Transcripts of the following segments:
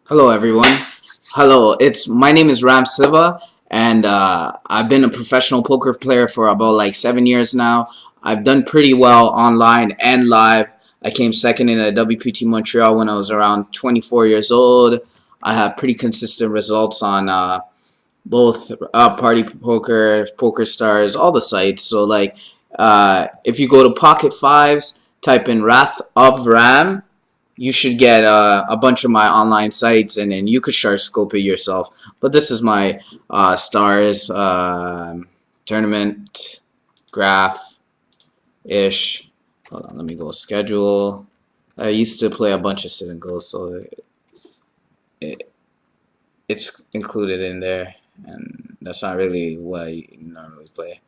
Hello everyone. Hello, it's my name is Ram Siva, and I've been a professional poker player for about like 7 years now. I've done pretty well online and live. I came second in a WPT Montreal when I was around 24 years old. I have pretty consistent results on both Party Poker, Poker Stars, all the sites. So like, if you go to Pocket Fives, type in Wrath of Ram, you should get a bunch of my online sites, and then you could shark scope it yourself. But this is my stars tournament graph ish. Hold on, let me go schedule. I used to play a bunch of sit and goes, so it's included in there, and that's not really what I normally play.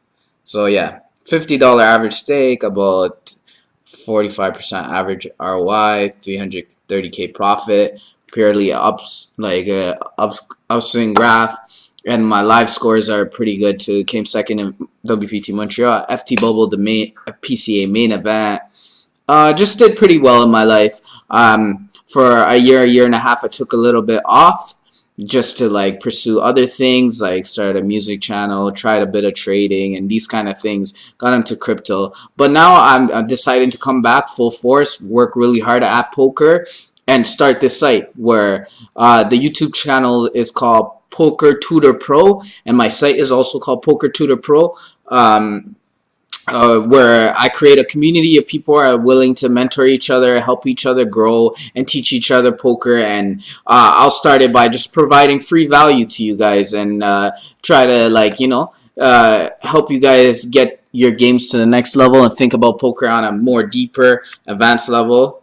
So yeah, $50 average stake, about 45% average ROI, 330k profit, purely upswing graph, and my live scores are pretty good too. Came second in WPT Montreal, FT Bubble, the main PCA main event. Just did pretty well in my life. For a year and a half, I took a little bit off just to like pursue other things, like start a music channel, tried a bit of trading and these kind of things, got into crypto. But now I'm deciding to come back full force, work really hard at poker, and start this site where the YouTube channel is called PokertutorPRO, and my site is also called PokertutorPRO. Where I create a community of people who are willing to mentor each other, help each other grow, and teach each other poker. And I'll start it by just providing free value to you guys, and try to help you guys get your games to the next level and think about poker on a more deeper, advanced level.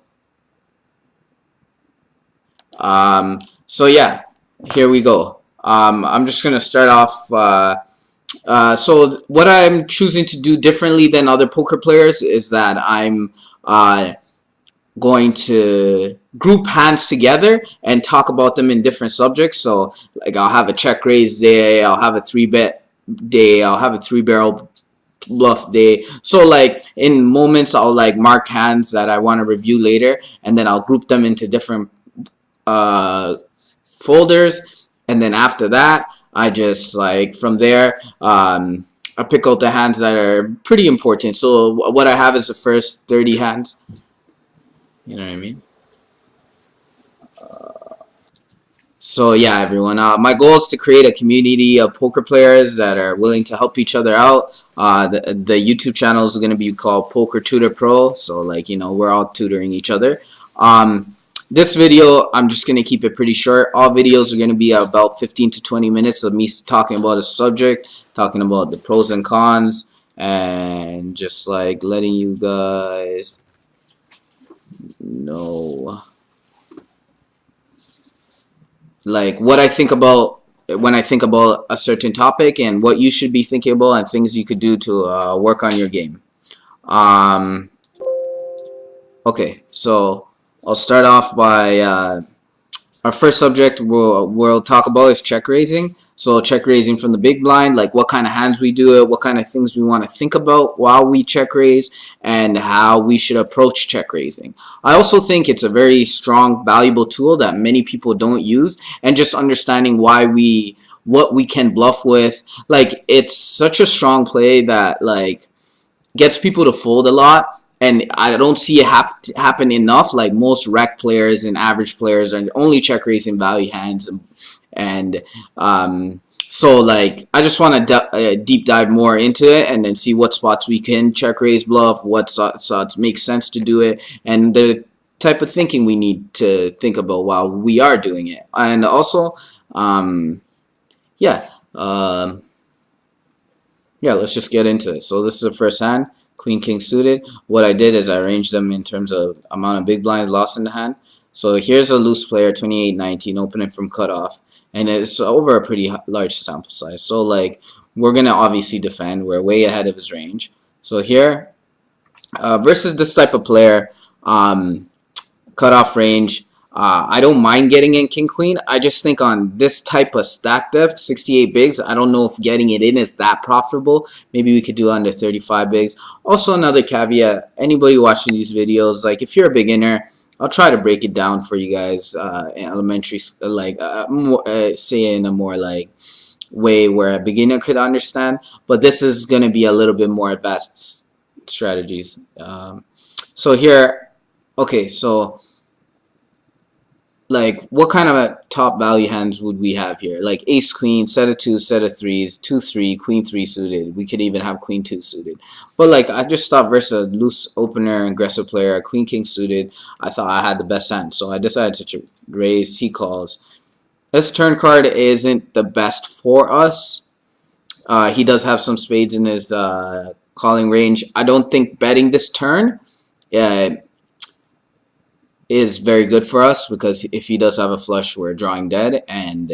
So yeah, here we go. I'm just gonna start off. So what I'm choosing to do differently than other poker players is that I'm going to group hands together and talk about them in different subjects. So like I'll have a check raise day, I'll have a 3-bet day, I'll have a 3-barrel bluff day. So like in moments I'll like mark hands that I want to review later, and then I'll group them into different folders, and then after that I just like from there I pick out the hands that are pretty important. So what I have is the first 30 hands, you know what I mean? So yeah, everyone, my goal is to create a community of poker players that are willing to help each other out. The YouTube channel is going to be called PokertutorPRO, so like, you know, we're all tutoring each other. This video, I'm just going to keep it pretty short. All videos are going to be about 15 to 20 minutes of me talking about a subject, talking about the pros and cons, and just like letting you guys know like what I think about when I think about a certain topic, and what you should be thinking about, and things you could do to work on your game. Okay, so I'll start off by our first subject we'll talk about is check raising. So check raising from the big blind, like what kind of hands we do it, what kind of things we want to think about while we check raise, and how we should approach check raising. I also think it's a very strong, valuable tool that many people don't use, and just understanding what we can bluff with. Like it's such a strong play that like gets people to fold a lot, and I don't see it happen enough. Like most rec players and average players are only check raising value hands, and so like I just want to deep dive more into it, and then see what spots we can check raise bluff, what spots make sense to do it, and the type of thinking we need to think about while we are doing it. And also yeah, yeah, let's just get into it. So this is the first hand, Queen King suited. What I did is I arranged them in terms of amount of big blinds lost in the hand. So here's a loose player, 28-19, opening from cutoff, and it's over a pretty large sample size. So like we're gonna obviously defend. We're way ahead of his range. So here versus this type of player, cutoff range. I don't mind getting in King Queen. I just think on this type of stack depth, 68 bigs, I don't know if getting it in is that profitable. Maybe we could do under 35 bigs. Also, another caveat, anybody watching these videos, like if you're a beginner, I'll try to break it down for you guys in elementary, like more, say in a more like way where a beginner could understand. But this is going to be a little bit more advanced strategies. So here, okay, so like what kind of a top value hands would we have here? Like ace queen, set of two, set of threes, 2-3, queen three suited. We could even have queen two suited. But like I just thought versus a loose opener, aggressive player, queen king suited, I thought I had the best hand. So I decided to raise. He calls. This turn card isn't the best for us. He does have some spades in his calling range. I don't think betting this turn uh, is very good for us because if he does have a flush, we're drawing dead, and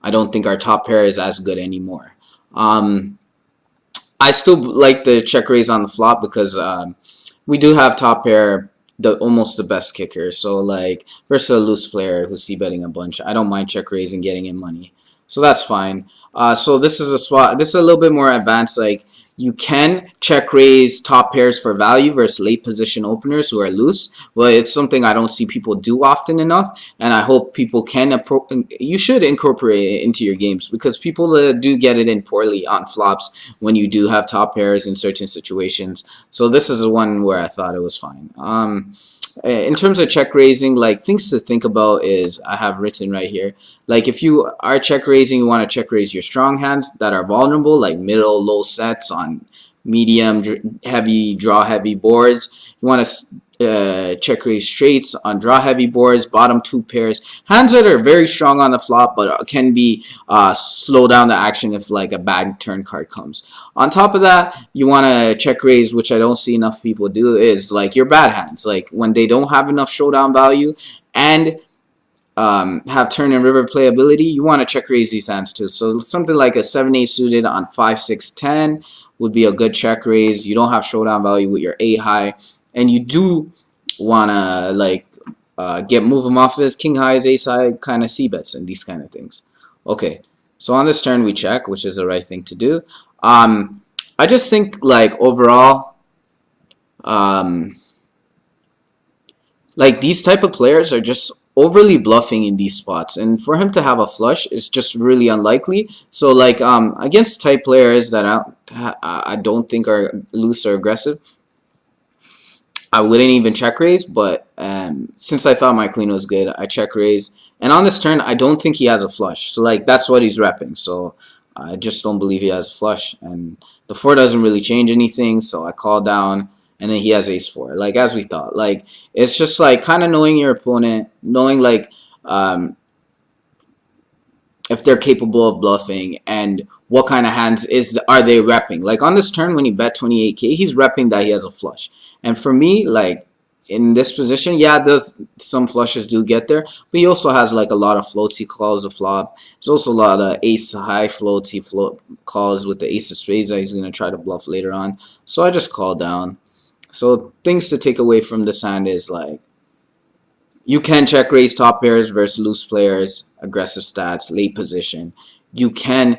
I don't think our top pair is as good anymore. I still like the check raise on the flop because we do have top pair, the almost the best kicker. So like versus a loose player who's c-betting a bunch, I don't mind check raising getting in money. So that's fine. So this is a spot. This is a little bit more advanced. Like you can check raise top pairs for value versus late position openers who are loose. But it's something I don't see people do often enough, and I hope people can. You should incorporate it into your games because people do get it in poorly on flops when you do have top pairs in certain situations. So this is the one where I thought it was fine. In terms of check raising, like things to think about is I have written right here. Like if you are check raising, you want to check raise your strong hands that are vulnerable, like middle, low sets on medium, heavy, draw heavy boards. You want to check raise straights on draw heavy boards, bottom two pairs. Hands that are very strong on the flop but can be slow down the action if like a bad turn card comes. On top of that, you want to check raise, which I don't see enough people do, is like your bad hands. Like when they don't have enough showdown value and have turn and river playability, you want to check raise these hands too. So something like a 7-8 suited on 5-6-10 would be a good check raise. You don't have showdown value with your A high, and you do want to like move him off his king highs, ace high kind of c bets and these kind of things. Okay, so on this turn we check, which is the right thing to do. I just think like overall, like these type of players are just overly bluffing in these spots, and for him to have a flush is just really unlikely. So like against type players that I don't think are loose or aggressive, I wouldn't even check raise, but since I thought my queen was good, I check raise. And on this turn, I don't think he has a flush. So like that's what he's repping. So I just don't believe he has a flush. And the 4 doesn't really change anything, so I call down. And then he has ace 4, like as we thought. Like it's just like kind of knowing your opponent, knowing like if they're capable of bluffing and what kind of hands are they repping. Like on this turn when he bet 28k, he's repping that he has a flush. And for me, like in this position, yeah, there's some flushes do get there, but he also has like a lot of floats he calls the flop. There's also a lot of ace high floats he calls with the ace of spades that he's going to try to bluff later on. So I just call down. So things to take away from this hand is like you can check raise top pairs versus loose players, aggressive stats, late position. You can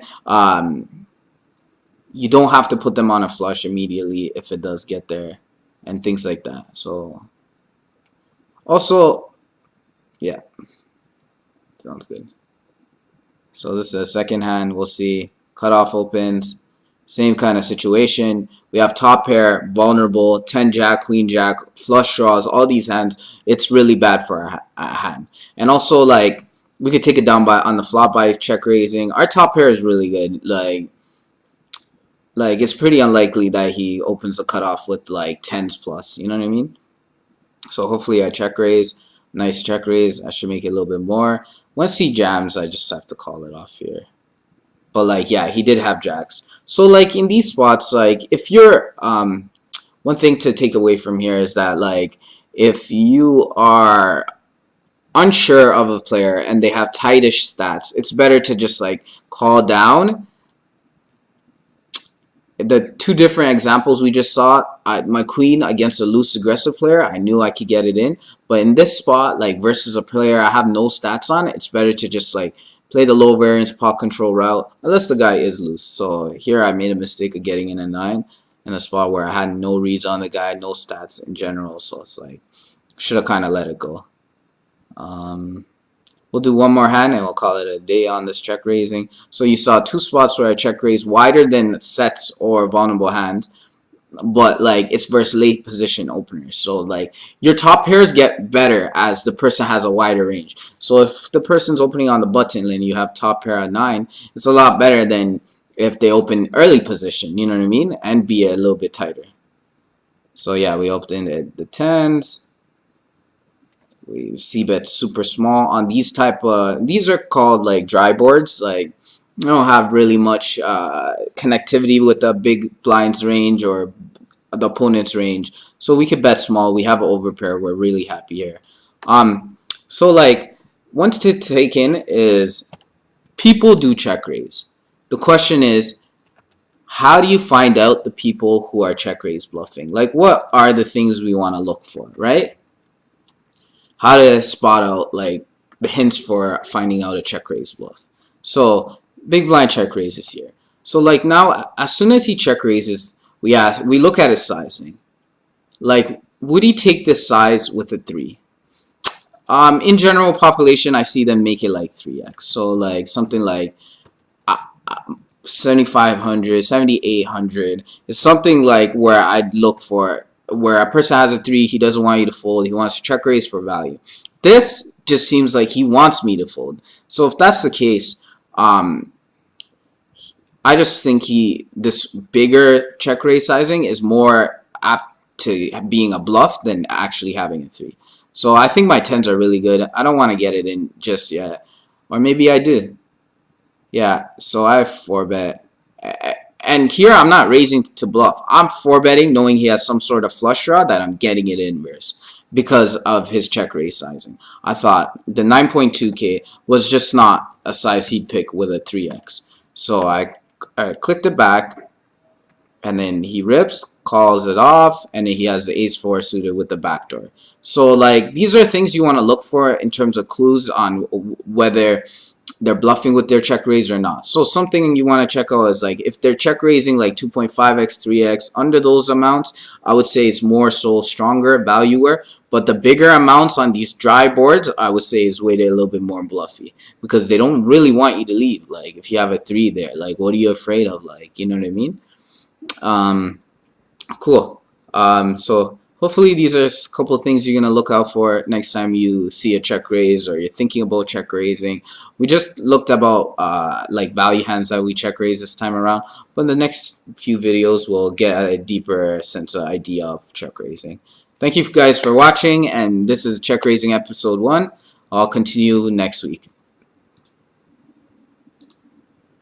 you don't have to put them on a flush immediately if it does get there and things like that. So also, yeah, sounds good. So this is the second hand. We'll see cutoff opens. Same kind of situation. We have top pair, vulnerable, 10 jack, queen jack, flush draws, all these hands. It's really bad for our hand. And also, like, we could take it down by on the flop by check raising. Our top pair is really good. Like it's pretty unlikely that he opens the cutoff with like 10s plus. You know what I mean? So hopefully I check raise. Nice check raise. I should make it a little bit more. Once he jams, I just have to call it off here. But like, yeah, he did have jacks. So like in these spots, like if you're one thing to take away from here is that like if you are unsure of a player and they have tightish stats, it's better to just like call down. The two different examples we just saw, my queen against a loose aggressive player, I knew I could get it in. But in this spot, like versus a player I have no stats on, it's better to just like play the low variance pot control route, unless the guy is loose. So here I made a mistake of getting in a 9 in a spot where I had no reads on the guy, no stats in general. So it's like Should have kind of let it go. We'll do one more hand and we'll call it a day on this check raising. So you saw two spots where I check raise wider than sets or vulnerable hands, but like it's versus late position openers. So like your top pairs get better as the person has a wider range. So if the person's opening on the button and you have top pair at 9, it's a lot better than if they open early position, you know what I mean, and be a little bit tighter. So yeah, we opened the 10s. We see bet super small on these type of, these are called like dry boards. Like they don't have really much connectivity with the big blinds range or the opponent's range. So we could bet small. We have an overpair. We're really happy here. So like one to take in is people do check raise. The question is, how do you find out the people who are check raise bluffing? Like what are the things we want to look for, right? How to spot out like the hints for finding out a check raise bluff. So big blind check raises here. So like now, as soon as he check raises, we look at his sizing. Like, would he take this size with a 3? In general population, I see them make it like 3x. So like something like 7,500, 7,800 is something like where I'd look for, where a person has a 3, he doesn't want you to fold, he wants to check raise for value. This just seems like he wants me to fold. So if that's the case, I just think this bigger check raise sizing is more apt to being a bluff than actually having a 3. So I think my 10s are really good. I don't want to get it in just yet. Or maybe I do. Yeah, so I have 4-bet. And here I'm not raising to bluff. I'm 4-betting knowing he has some sort of flush draw that I'm getting it inverse because of his check raise sizing. I thought the 9.2K was just not a size he'd pick with a 3x. So I clicked it back, and then he rips, calls it off, and then he has the ace-4 suited with the backdoor. So like these are things you want to look for in terms of clues on whether they're bluffing with their check raise or not. So something you want to check out is like if they're check raising like 2.5x, 3x, under those amounts, I would say it's more so stronger, valuer. But the bigger amounts on these dry boards, I would say is weighted a little bit more bluffy because they don't really want you to leave. Like if you have a 3 there, like what are you afraid of? Like, you know what I mean? Cool. So hopefully these are a couple of things you're going to look out for next time you see a check raise or you're thinking about check raising. We just looked about like value hands that we check raise this time around, but in the next few videos we'll get a deeper sense of idea of check raising. Thank you guys for watching, and this is check raising episode 1. I'll continue next week.